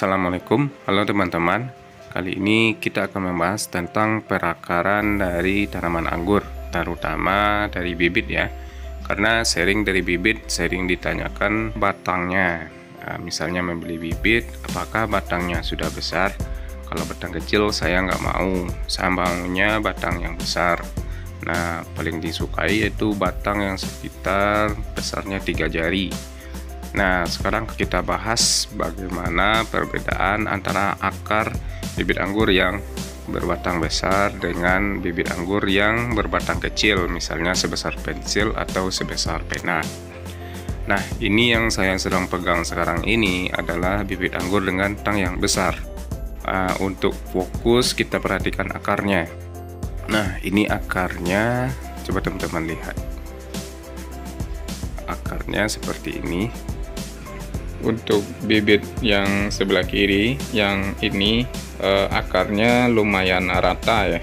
Assalamualaikum, halo teman-teman. Kali ini kita akan membahas tentang perakaran dari tanaman anggur, terutama dari bibit ya. Karena sering dari bibit, sering ditanyakan batangnya. Misalnya membeli bibit, apakah batangnya sudah besar? Kalau batang kecil saya nggak mau, saya maunya batang yang besar. Nah, paling disukai yaitu batang yang sekitar besarnya 3 jari. Nah, sekarang kita bahas bagaimana perbedaan antara akar bibit anggur yang berbatang besar dengan bibit anggur yang berbatang kecil, misalnya sebesar pensil atau sebesar pena. Nah, ini yang saya sedang pegang sekarang ini adalah bibit anggur dengan batang yang besar. Untuk fokus kita perhatikan akarnya. Nah, ini akarnya, coba teman-teman lihat. Akarnya seperti ini. Untuk bibit yang sebelah kiri, yang ini akarnya lumayan rata ya.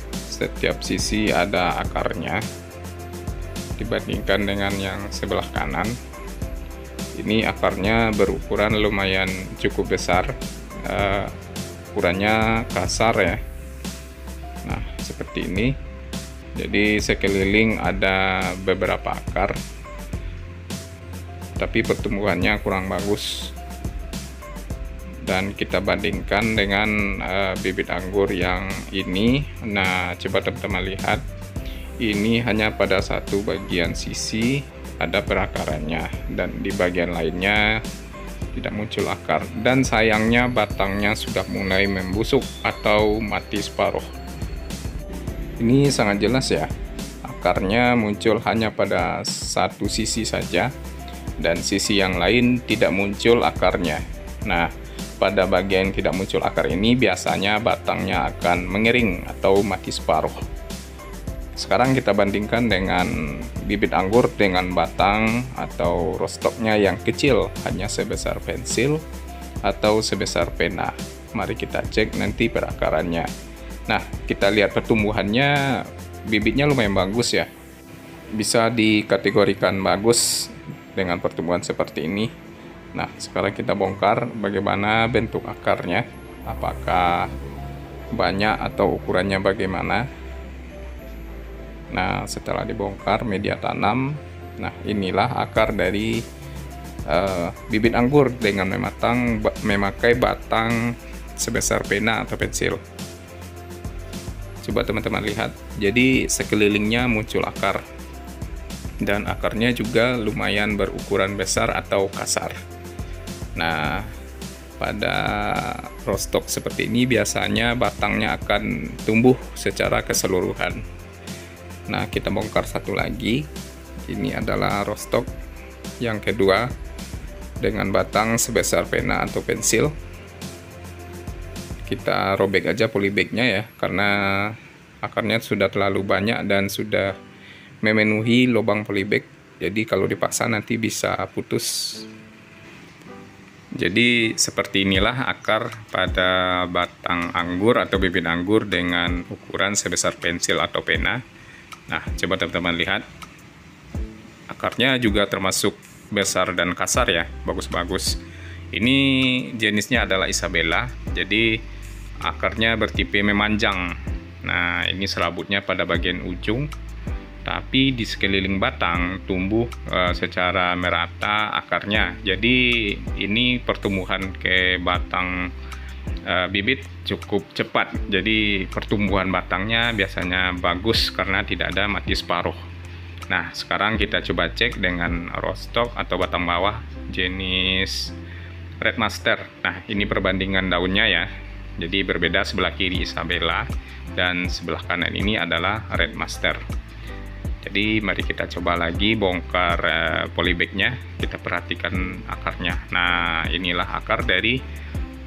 Setiap sisi ada akarnya. Dibandingkan dengan yang sebelah kanan, ini akarnya berukuran lumayan cukup besar. Ukurannya kasar ya. Nah, seperti ini. Jadi sekeliling ada beberapa akar, tapi pertumbuhannya kurang bagus. Dan kita bandingkan dengan bibit anggur yang ini. Nah, coba teman-teman lihat, ini hanya pada satu bagian sisi ada perakarannya, dan di bagian lainnya tidak muncul akar. Dan sayangnya batangnya sudah mulai membusuk atau mati separuh. Ini sangat jelas ya, akarnya muncul hanya pada satu sisi saja, dan sisi yang lain tidak muncul akarnya. Nah, pada bagian tidak muncul akar ini biasanya batangnya akan mengering atau mati separuh. Sekarang kita bandingkan dengan bibit anggur dengan batang atau rostoknya yang kecil, hanya sebesar pensil atau sebesar pena. Mari kita cek nanti perakarannya. Nah, kita lihat pertumbuhannya, bibitnya lumayan bagus ya. Bisa dikategorikan bagus dengan pertumbuhan seperti ini. Nah, sekarang kita bongkar bagaimana bentuk akarnya, apakah banyak atau ukurannya bagaimana. Nah, setelah dibongkar media tanam, nah inilah akar dari bibit anggur dengan memakai batang sebesar pena atau pensil. Coba teman-teman lihat, jadi sekelilingnya muncul akar. Dan akarnya juga lumayan berukuran besar atau kasar. Nah, pada rostok seperti ini biasanya batangnya akan tumbuh secara keseluruhan. Nah, kita bongkar satu lagi. Ini adalah rostok yang kedua dengan batang sebesar pena atau pensil. Kita robek aja polybagnya ya, karena akarnya sudah terlalu banyak dan sudah memenuhi lubang polybag. Jadi kalau dipaksa nanti bisa putus. Jadi seperti inilah akar pada batang anggur atau bibit anggur dengan ukuran sebesar pensil atau pena. Nah, coba teman-teman lihat. Akarnya juga termasuk besar dan kasar ya, bagus-bagus. Ini jenisnya adalah Isabella. Jadi akarnya bertipe memanjang. Nah, ini serabutnya pada bagian ujung, tapi di sekeliling batang tumbuh secara merata akarnya. Jadi ini pertumbuhan ke batang bibit cukup cepat. Jadi pertumbuhan batangnya biasanya bagus karena tidak ada mati separuh. Nah, sekarang kita coba cek dengan rostok atau batang bawah jenis Red Master. Nah, ini perbandingan daunnya ya. Jadi berbeda, sebelah kiri Isabella dan sebelah kanan ini adalah Red Master. Jadi mari kita coba lagi bongkar polybagnya, kita perhatikan akarnya. Nah, inilah akar dari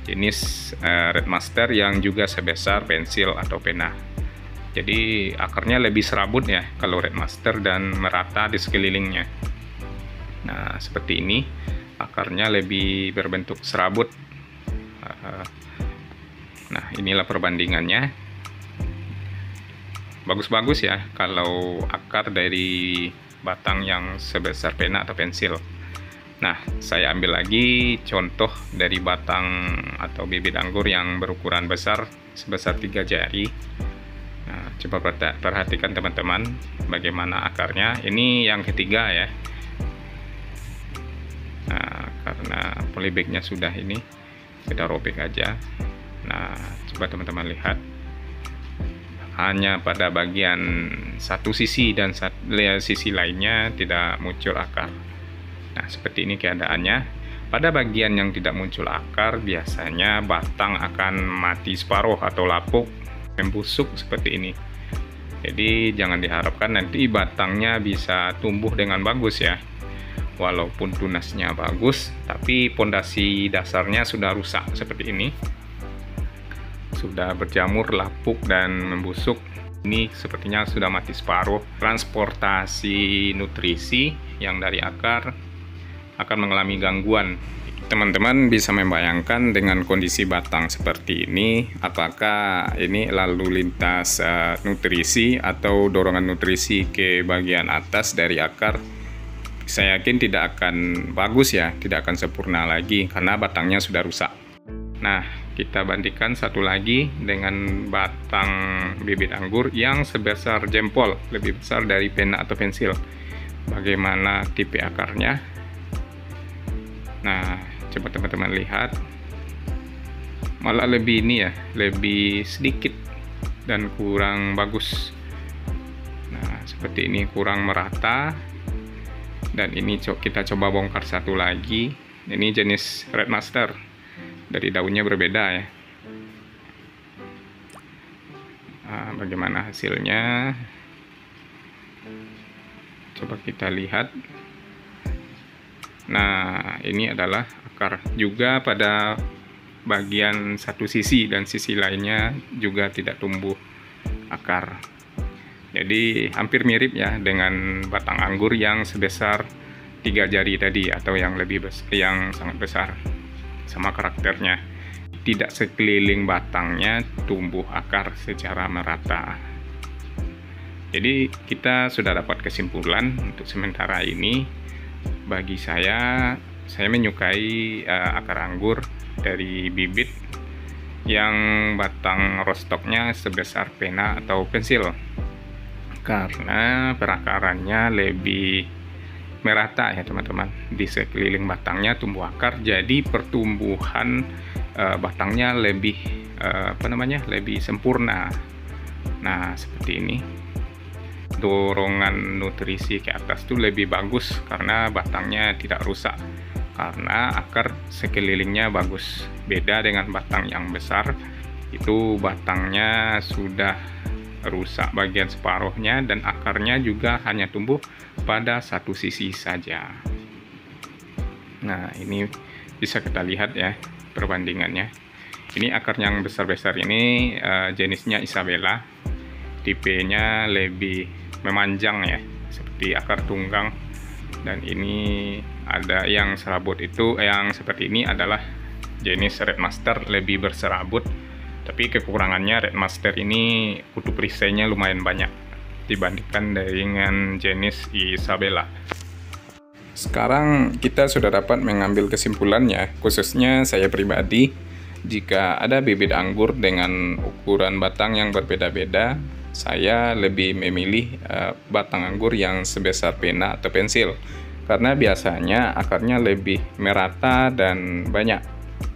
jenis Red Master yang juga sebesar pensil atau pena. Jadi akarnya lebih serabut ya kalau Red Master dan merata di sekelilingnya. Nah, seperti ini, akarnya lebih berbentuk serabut. Nah, inilah perbandingannya. Bagus-bagus ya kalau akar dari batang yang sebesar pena atau pensil. Nah, saya ambil lagi contoh dari batang atau bibit anggur yang berukuran besar sebesar 3 jari. Nah, coba perhatikan teman-teman bagaimana akarnya. Ini yang ketiga ya. Nah, karena polybagnya sudah ini, kita robek aja. Nah, coba teman-teman lihat. Hanya pada bagian satu sisi dan sisi lainnya tidak muncul akar. Nah, seperti ini keadaannya. Pada bagian yang tidak muncul akar, biasanya batang akan mati separuh atau lapuk, membusuk seperti ini. Jadi jangan diharapkan nanti batangnya bisa tumbuh dengan bagus ya. Walaupun tunasnya bagus, tapi pondasi dasarnya sudah rusak seperti ini. Sudah berjamur, lapuk, dan membusuk. Ini sepertinya sudah mati separuh. Transportasi nutrisi yang dari akar akan mengalami gangguan. Teman-teman bisa membayangkan dengan kondisi batang seperti ini, apakah ini lalu lintas nutrisi atau dorongan nutrisi ke bagian atas dari akar, saya yakin tidak akan bagus ya, tidak akan sempurna lagi karena batangnya sudah rusak. Nah, kita bandingkan satu lagi dengan batang bibit anggur yang sebesar jempol, lebih besar dari pena atau pensil. Bagaimana tipe akarnya? Nah, coba teman-teman lihat, malah lebih ini ya, lebih sedikit dan kurang bagus. Nah, seperti ini, kurang merata. Dan ini kita coba bongkar satu lagi. Ini jenis Red Master, dari daunnya berbeda ya. Nah, bagaimana hasilnya? Coba kita lihat. Nah, ini adalah akar juga pada bagian satu sisi dan sisi lainnya juga tidak tumbuh akar. Jadi hampir mirip ya dengan batang anggur yang sebesar 3 jari tadi atau yang lebih yang sangat besar. Sama karakternya. Tidak sekeliling batangnya tumbuh akar secara merata. Jadi kita sudah dapat kesimpulan untuk sementara ini. Bagi saya menyukai akar anggur dari bibit yang batang rostoknya sebesar pena atau pensil, karena perakarannya lebih merata ya teman-teman. Di sekeliling batangnya tumbuh akar, jadi pertumbuhan batangnya lebih lebih sempurna. Nah, seperti ini. Dorongan nutrisi ke atas itu lebih bagus karena batangnya tidak rusak, karena akar sekelilingnya bagus. Beda dengan batang yang besar, itu batangnya sudah rusak bagian separuhnya dan akarnya juga hanya tumbuh pada satu sisi saja. Nah, ini bisa kita lihat ya perbandingannya. Ini akar yang besar-besar ini jenisnya Isabella, tipenya lebih memanjang ya, seperti akar tunggang. Dan ini ada yang serabut, itu yang seperti ini adalah jenis Red Master, lebih berserabut. Tapi kekurangannya Red Master ini kutu perisainya lumayan banyak dibandingkan dengan jenis Isabella. Sekarang kita sudah dapat mengambil kesimpulannya, khususnya saya pribadi, jika ada bibit anggur dengan ukuran batang yang berbeda-beda, saya lebih memilih batang anggur yang sebesar pena atau pensil, karena biasanya akarnya lebih merata dan banyak,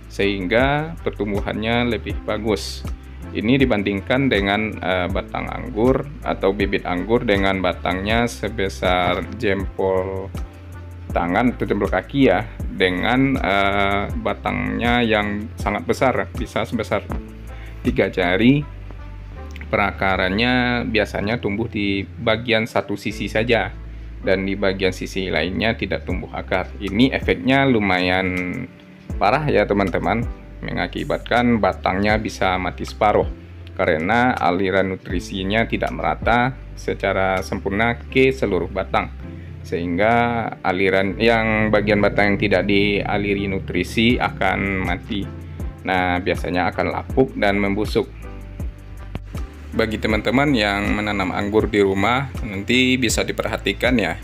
sehingga pertumbuhannya lebih bagus. Ini dibandingkan dengan batang anggur atau bibit anggur dengan batangnya sebesar jempol tangan atau jempol kaki ya, dengan batangnya yang sangat besar, bisa sebesar 3 jari. Perakarannya biasanya tumbuh di bagian satu sisi saja, dan di bagian sisi lainnya tidak tumbuh akar. Ini efeknya lumayan parah ya teman-teman, mengakibatkan batangnya bisa mati separuh karena aliran nutrisinya tidak merata secara sempurna ke seluruh batang, sehingga aliran yang bagian batang yang tidak dialiri nutrisi akan mati. Nah, biasanya akan lapuk dan membusuk. Bagi teman-teman yang menanam anggur di rumah, nanti bisa diperhatikan ya,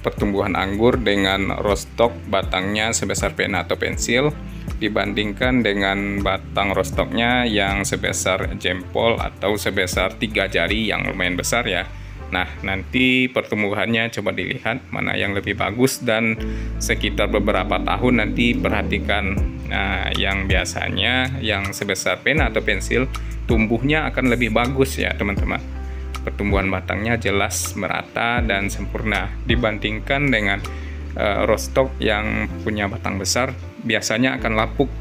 pertumbuhan anggur dengan rostok batangnya sebesar pena atau pensil dibandingkan dengan batang rostoknya yang sebesar jempol atau sebesar 3 jari yang lumayan besar ya. Nah, nanti pertumbuhannya coba dilihat mana yang lebih bagus, dan sekitar beberapa tahun nanti perhatikan. Nah, yang biasanya yang sebesar pena atau pensil tumbuhnya akan lebih bagus ya teman-teman. Pertumbuhan batangnya jelas merata dan sempurna dibandingkan dengan rostok yang punya batang besar, biasanya akan lapuk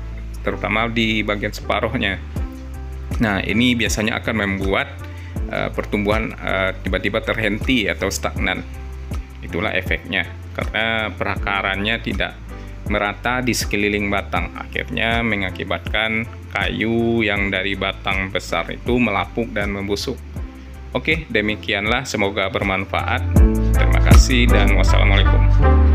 terutama di bagian separuhnya. Nah, ini biasanya akan membuat pertumbuhan tiba-tiba terhenti atau stagnan. Itulah efeknya karena perakarannya tidak merata di sekeliling batang, akhirnya mengakibatkan kayu yang dari batang besar itu melapuk dan membusuk. Oke, demikianlah, semoga bermanfaat. Terima kasih dan wassalamualaikum.